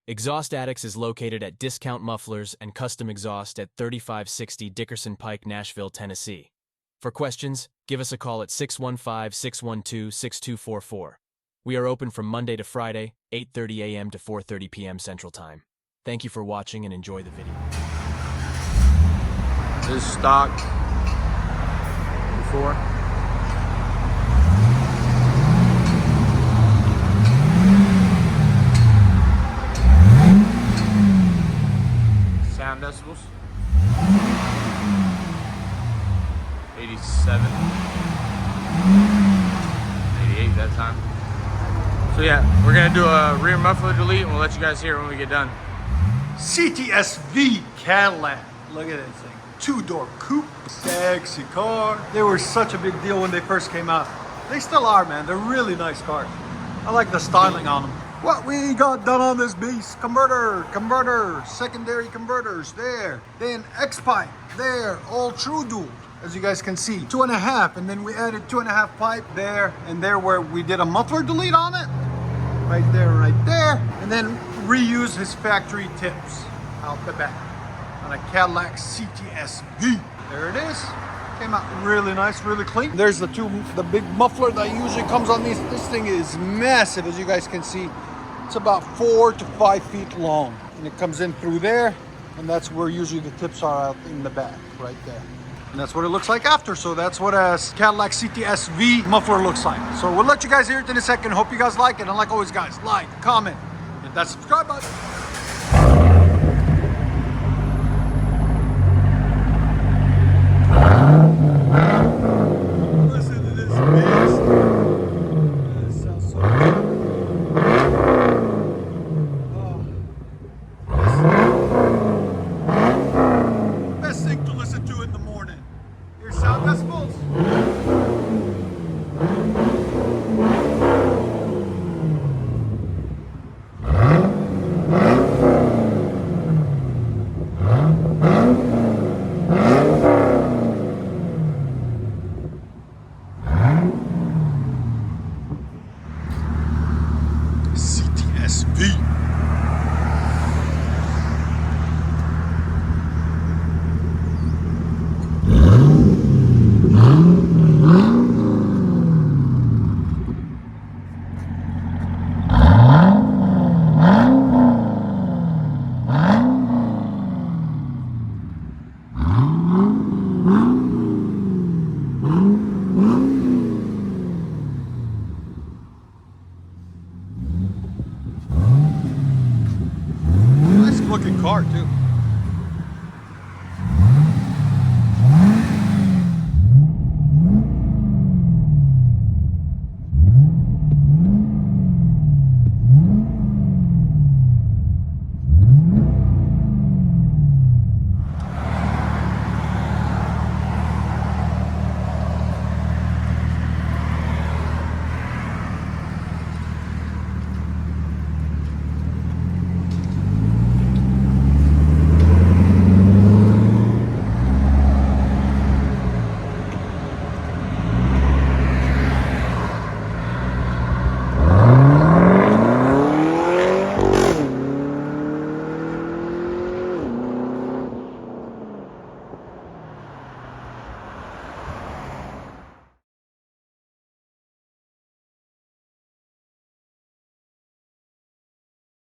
Exhaust Addicts is located at Discount Mufflers and Custom Exhaust at 3560 Dickerson Pike, Nashville, Tennessee. For questions, give us a call at 615-612-6244. We are open from Monday to Friday, 8:30 a.m. to 4:30 p.m. Central Time. Thank you for watching and enjoy the video. This is stock before. Sound decibels 87, 88 that time. So yeah, we're gonna do a rear muffler delete and we'll let you guys hear it when we get done. CTS-V Cadillac. Look at this thing. Two-door coupe. Sexy car. They were such a big deal when they first came out. They still are, man. They're really nice cars. I like the styling on them. What we got done on this beast? Converter, secondary converters there. Then X-pipe there, all true dual. As you guys can see, 2.5, and then we added 2.5 pipe there and there where we did a muffler delete on it. Right there. And then reuse his factory tips out the back on a Cadillac CTS-V. There it is. Came out really nice, really clean. There's the big muffler that usually comes on these. This thing is massive, as you guys can see. It's about 4 to 5 feet long. And it comes in through there, and that's where usually the tips are out in the back, right there. And that's what it looks like after. So that's what a Cadillac CTS-V muffler looks like. So we'll let you guys hear it in a second. Hope you guys like it. And like always, guys, like, comment, hit that subscribe button. Listen to this beast. This sounds so good. Best thing to listen to in the morning. Your sound decibels. CTS-V. Nice looking car too.